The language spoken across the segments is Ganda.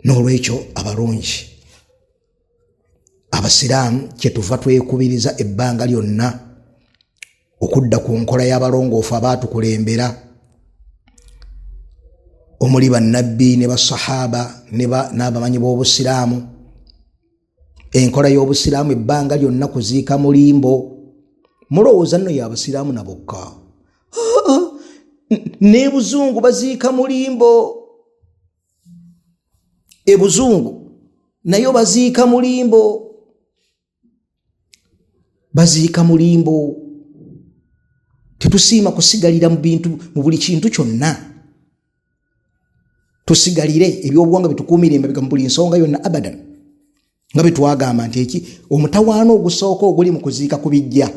N'olwekyo abalungi abasiraamu kyetuva twekubiriza ebbanga lyonna okudda ku nkola y'abalongoofu abaatukulembera omuli bannabbi ne basahaba n'abamanyi b'obusiraamu. Enkola y'obusiraamu ebbanga lyonna kuziika mulimbo. Mulowooza nno y'abasiraamu nabokka? Ne buzungu baziika mulimbo. Ebuzungu nayo baziika mulimbo. Baziika mulimbo. Tetusiima kusigalira mu bintu, mu buli kintu kyonna. Tusigalire ebyobuwangwa bitukuumire emabega mu buli nsonga yonna abadan. Nga bwe twagamba nti eki omutawaana ogusooka oguli mu kuziika ku bijja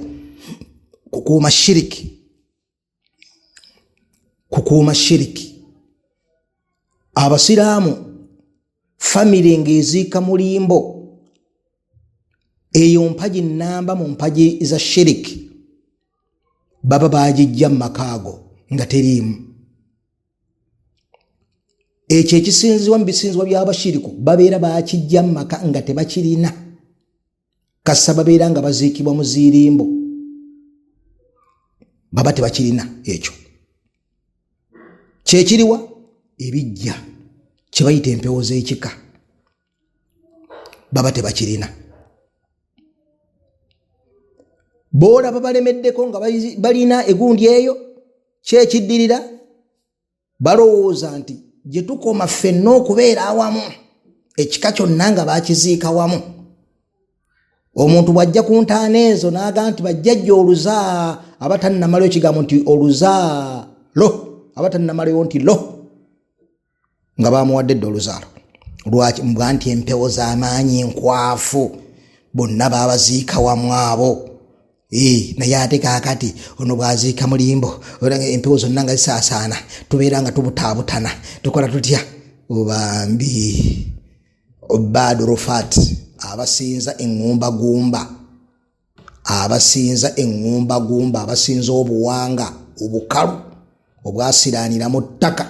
kukuuma shiriki. Kukuuma shiriki. Abasiraamu famire ng'eziika mulimbo eyo mpaji nnamba mu mpaji za shiriki baba baagijja mu makaago nga teriimu. Ekyo ekisinzibwa mu bisinzibwa by'abashiriku babeera baakijja mu maka nga tebakirina. Kassa babeera nga baziikibwa mu ziirimbo baba tebakirina ekyo. Kyekiriwa ebijja kye bayita empewo z'ekika baba tebakirina. Boolaba balemeddeko nga balina egundi eyo kyekiddirira balowooza nti gye tukoma ffenna okubeera awamu ekika kyonna nga baakiziika wamu. Omuntu bw'ajja ku ntaana ezo n'aga nti bajjajja oluzaa abatannamalayo ekigambo nti oluzaalo abatannamalayo nti lo nga baamuwadde dde oluzaalo. Lwaki? Mba nti empewo z'amaanyi enkwafu bonna baabaziika wamu abo. Naye ate kaakati ono bwaziika mulimbo empewo zonna nga zisaasaana tubeera nga tubutaabutana tukola tutya? Obambi Obadu Rufat abasinza eŋŋumbagumba, abasinza eŋŋumbagumba, abasinza obuwanga obukalu obwasiraanira mu ttaka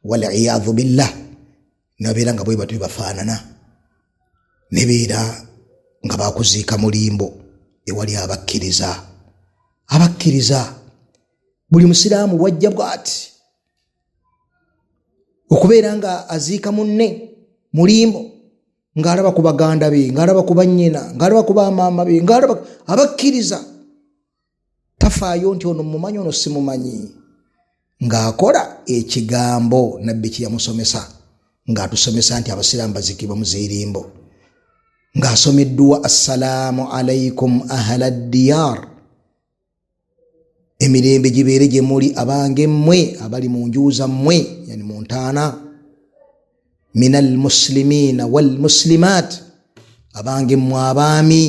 waliyadhu billah nabeera nga bwe batyo bafaanana nebeera nga bakuziika mulimbo ewali abakkiriza. Abakkiriza buli musiraamu lwajja bw'ati okubeera nga aziika munne mulimbo ng'alaba ku baganda be, ng'alaba ku bannyina, ng'alaba ku bamaama be, ng'alaba abakkiriza. Tafaayo nti ono mumanyi ono simumanyi, ng'akola ekigambo nabbi kye yamusomesa, ng'atusomesa nti abasiraamu baziikibwa mu ziirimbo, ng'asomeddwa assalaamu alaikum ahla ddiyaar, emirembe gibeere gye muli abange mmwe abali mu nju zammwe, yani mu ntaana. Minal muslimina wal muslimat, abange mmwe abaami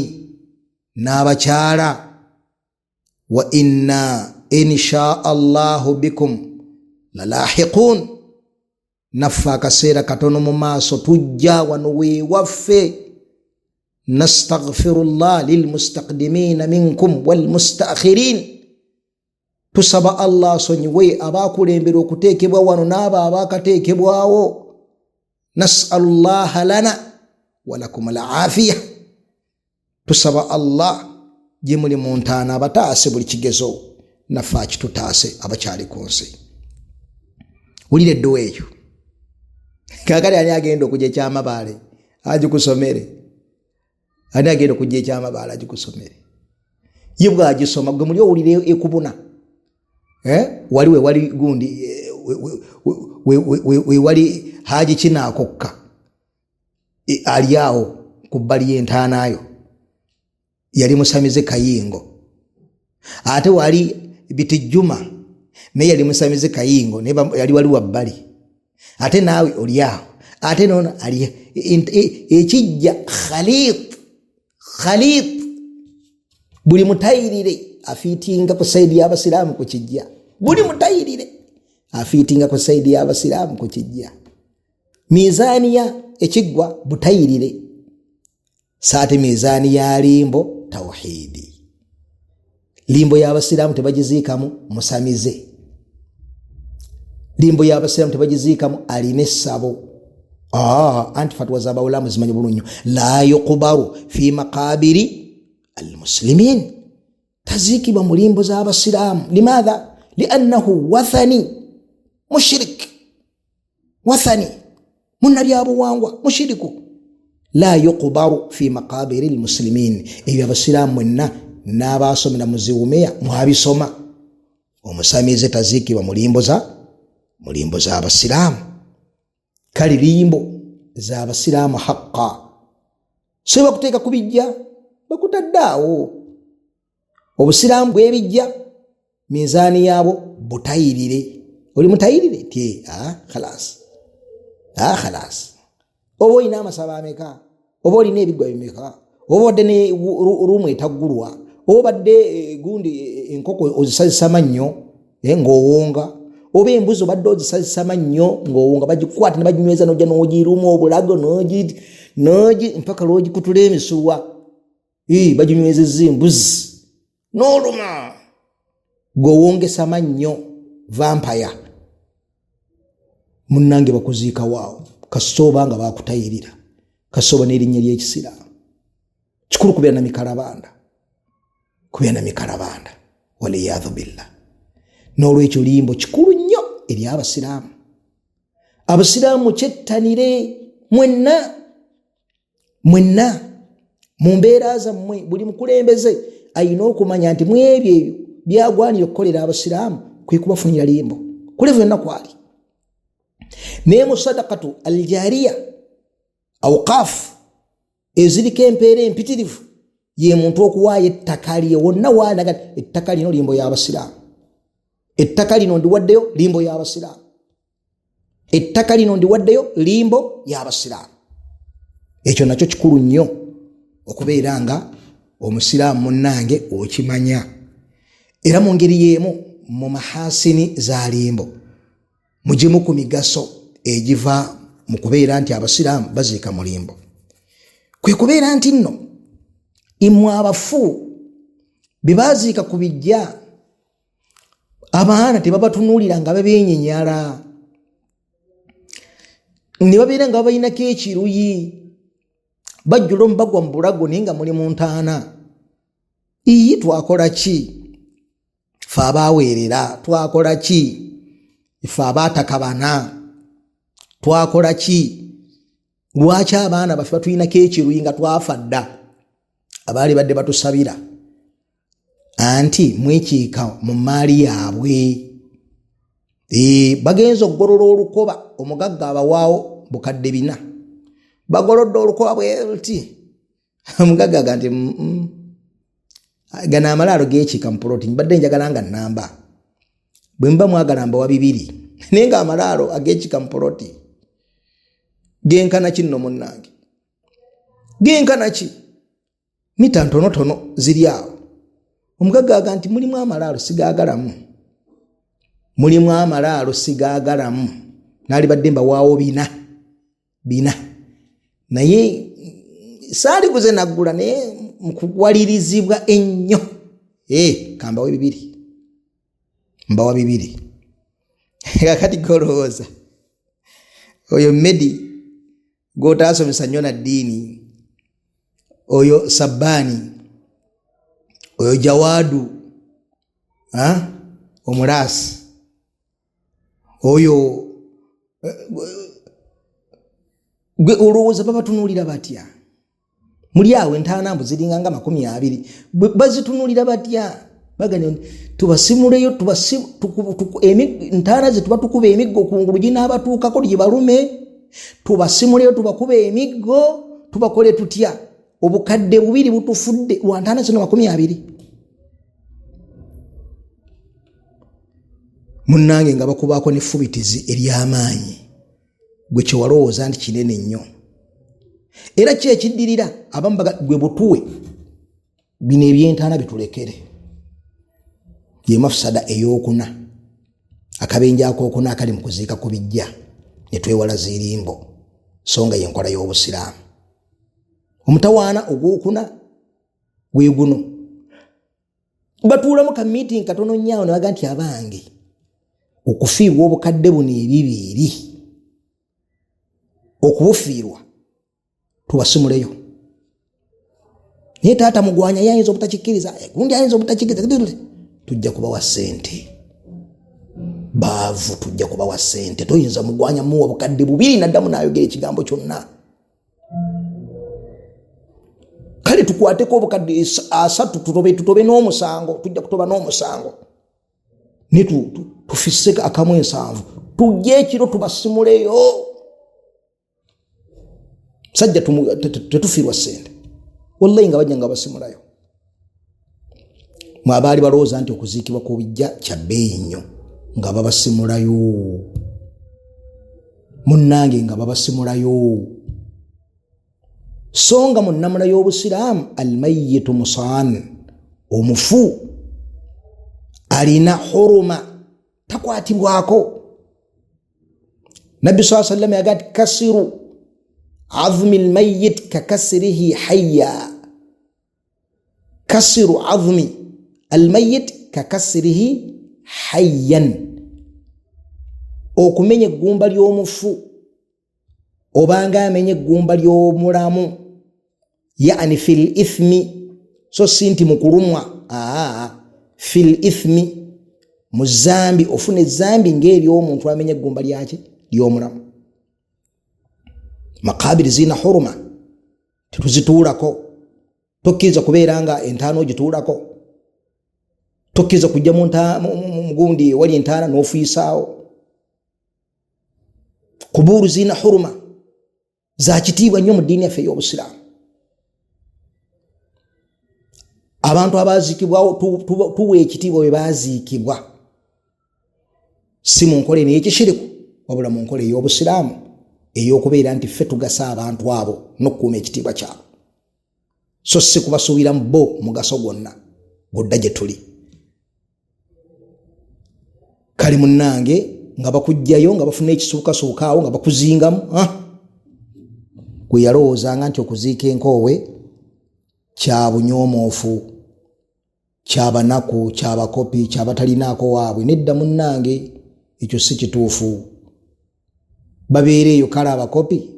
n'abakyala. Wa inna insha allahu bikum lalahiqun, naffe akaseera katono mu maaso tujja wano weewaffe. Nastaghfirullah lilmustaqdimina minkum walmustaakhirin, tusaba Allah sonyiwe abaakulembera okuteekebwa wano n'abo abaakateekebwawo. Nas'alullaha lana walakum alaafiya, tusaba Allah gye muli mu ntaana abataase buli kigezo naffe akitutaase abakyali ku nsi. Wulira eddowa eyo kaakati ani agenda okujja ekyamabaale agikusomere? Ani agenda okujja ekyamabaale agikusomere? Ye bw'agisoma gwe muli owulire ekubuna. Wali wali gundi wali Haji Kinaakokka ali awo ku bbali y'entaana yo, yali musamize kayingo. Ate wali Bitijjuma naye yali musamize kayingo, yali wali wabbali. Ate naawe oli awo, ate nono ali ekijja khalit. Buli mutayirire afiitinga ku saidi y'abasiraamu ku kijja. Buli mutayirire afiitinga ku saidi y'abasiraamu ku kijja. Mizaniya ekiggwa butayirire, saate mizani ya limbo tawhidi. Limbo y'abasiraamu tebagiziikamu musamize, limbo y'abasiraamu tebagiziikamu alina essabo. anti fatwa z'abawulamu zimanyi bulungi la yuqbaru fi maqabiri almuslimin tazikibwa mu limbo z'abasiraamu limadha liannahu wathani mushrik wathani munnabyabuwangwa mushiriku la yuqbaru fi maqabiri almuslimin ebyo abasiraamu mwenna n'abasomera mu ziwumeya mwabisoma omusamize tazikibwa mu limbo z'abasiraamu kali limbo z'abasiraamu haqqa so bakuteeka kubijja bakutaddaawo obusiraamu bwebijja mizaani yaabo butayirire oli mutayirire tie khalas oba olina amasaba ameka oba olina ebiggwa bimeka oba odde ne ruumu etaggulwa oba badde gundi enkoko ozisazisa mannyo ng'owonga oba embuzi obadde ozisazisa mannyo ng'owonga bagikwata ne baginyweza n'ojja n'ogirumu obulago nogi mpaka lw'ogikutula emisuwa baginywezezza embuzi n'oluma gw'owongesa mannyo vampire munnange bakuziika waawo kasooba nga bakutayirira kasooba n'erinnya ly'ekisiraamu kikulu kubeera na mikalabanda waliyadhu billah n'olwekyo limbo kikulu nnyo eri abasiraamu kyettanire mwenna mu mbeera zammwe buli mukulembeze ayina okumanya nti mu ebyo byagwanira okukolera abasiraamu kwe kubafunira limbo kulevu yonna kwali naye mu sadakatu aljariya awqaafu eziriko empeera empitirivu ye muntu okuwaayo ettaka lye wonna waalaga ettaka lino limbo y'abasiraamu ettaka lino ndiwaddeyo limbo y'abasiraamu ettaka lino ndiwaddeyo limbo y'abasiraamu ekyo nakyo kikulu nnyo okubeera nga omusiraamu munnange okimanya era mu ngeri y'emu mu mahasini za limbo mugimu ku migaso egiva mu kubeera nti abasiraamu baziika mu limbo kwe kubeera nti nno imwe abafu bye baziika ku bijja abaana tebabatunuulira nga babeenyenyala ne babeera nga babalinako ekiruyi bajjula omubagwa mu bulago naye nga muli mu ntaana twakola ki fe abaaweerera twakola ki fe abaatakabana twakola ki lwaki abaana baffe batulinako ekiruyi nga twafa dda abaali badde batusabira anti mwekiika mu maali yaabwe bagenza okugolola olukoba omugagga abawaawo bukadde 4 bagolodde olukoba bweruti omugagga ga nti gano amalaalo gekiika mu poloti mbadde njagala nga nnamba bwe mba mwagala mbawa 2 naye nga amalaalo agekiika mu poloti genkana ki nno munnange genkana ki mita ntonotono ziri awo omugagga aga nti mulimu amalaalo sigaagalamu naali badde mbawaawo 4 naye saali guze naggula naye mukuwalirizibwa ennyo kambawe 2 mbawa 2 kakati golowooza oyo Medi gw'otaasomesa nnyo na ddiini oyo Sabbaani oyo Jawaadu omulaasi oyo gwe olowooza babatunuulira batya muli awo entaana mbu ziringa nga 20 bazitunuulira batya bagane tubasimuleyo entaana ze tuba tukuba emiggo kungulu ginaabatuukako gibalume tubasimuleyo tubakuba emiggo tubakole tutya obukadde 2 butufudde lwa ntaana zino 20 munnange nga bakubaako n'effubitizi ery'amaanyi gwe kyewalowooza nti kinene nnyo era kyekiddirira abamu gwe butuwe bino ebyentaana bitulekere ye mafusada ey'okuna akabenje akookuna akali mu kuziika ku bijja ne twewala zirimbo so nga yenkola y'obusiraamu omutawaana ogwokuna gwe guno batuulamu ka meeting katono nnyo ne baga nti abange okufiibwa obukadde buno 2 okubufiirwa tubasimuleyo. Naye taata mugwanya yayinza obutakikkiriza, gundi ayinza obutakikkiriza, tujja kubawa ssente. Baavu tujja kubawa ssente. Toyinza mugwanya muwa bukadde 2 naddamu n'ayogera ekigambo kyonna. Kale tukwateko obukadde 3 tutobe n'omusango, tujja kutoba n'omusango. Ne tufisse akamu 7 tujje ekiro tubasimuleyo. Sajja tetufiirwa ssente. Wallahi nga bajja nga basimulayo. Mwabaali balowooza nti okuziikibwa ku bijja kya bbeeyi nnyo nga babasimulayo. Munnange nga babasimulayo. So nga mu nnamula y'Obusiraamu almayyitu musaan, omufu alina huruma, takwatibwako. Nabbi sallallahu alayhi wa sallam yagati kasiru azmi almayyit kakasrihi hayya. Kasiru azmi almayyit kakasrihi hayyan. Okumenya eggumba ly'omufu obanga amenye eggumba ly'omulamu, yani fil ithmi, so sinti mukulumwa, fil ithmi, muzambi, ofune zambi ngeri omuntu amenye eggumba lyaki ly'omulamu. Makabiri zina huruma, tetuzituulako. Tokkiriza kubeera nga entaana ogituulako. Tokkiriza kujja mu gundi wali entaana n'ofiisaawo. Kuburu zina huruma, za kitiibwa nnyo mu ddiini yaffe ey'Obusiraamu. Abantu abaziikibwawo tuwa ekitiibwa bwe baziikibwa, si mu nkola ey'ekishiriku wabula mu nkola ey'Obusiraamu ey'okubeera nti ffe tugasa abantu abo n'okukuuma ekitiibwa kyabo, so si kubasuubira mu bo mugaso gwonna gudda gye tuli. Kale munnange nga bakujjayo nga bafuna ekisuukasuukaawo nga bakuzingamu, gwe yalowoozanga nti okuziika enkoowe kya bunyoomoofu, kya banaku, kya bakopi, kya batalinaako waabwe. Nedda munnange, ekyo si kituufu. Babeereeyo kale abakopi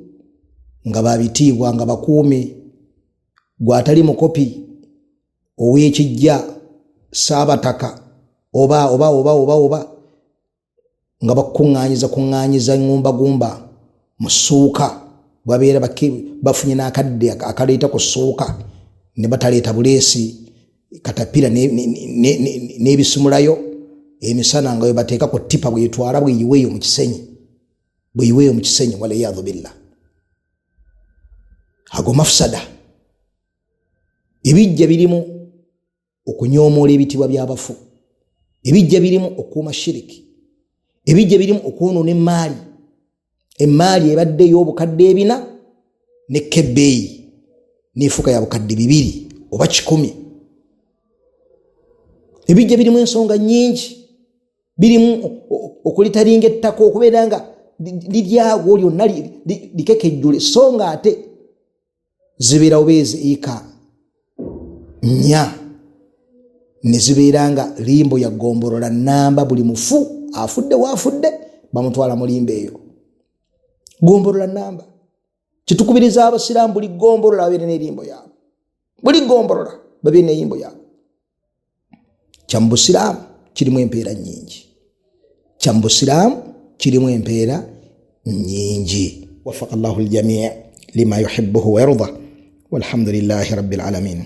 nga babitiibwa nga bakuume. Gwe atali mukopi ow'ekijja Saabataka oba nga bakuŋŋaanyiza ngumba mu ssuuka, babeera bafunye n'akadde akaleeta ku ssuuka ne bataleeta buleesi, katapira n'ebisimulayo emisana nga bateeka ku ttipa bwetwala bweyiweeyo mu kisenyi, waliyadhu billah. Ago mafsada. Ebijja birimu okunyoomoola ebitibwa by'abafu, ebijja birimu okuuma shiriki, ebijja birimu okwonoona emmaali ebadde ey'obukadde 4 ne kebbeeyi n'efuuka ya bukadde 2 oba 100. Ebijja birimu ensonga nnyingi, birimu okulitalinga ettaka okubeera nga liryagwo lyonna likekejjule, so nga ate zibeerawo beezi eka 4 ne zibeera nga limbo ya gombolola nnamba. Buli mufu afudde waafudde bamutwala mu limbo eyo, gombolola nnamba. Kitukubiriza Abasiraamu buli gombolola babeere n'erimbo yaabwe, buli gombolola babeere n'erimbo yaabwe. Kya Busiraamu kirimu empeera nnyingi, kya Busiraamu kirimu empeera nnyingi. Waffaqallahu aljamii lima yuhibbuhu wa yarda, walhamdulillahi rabbil alamin.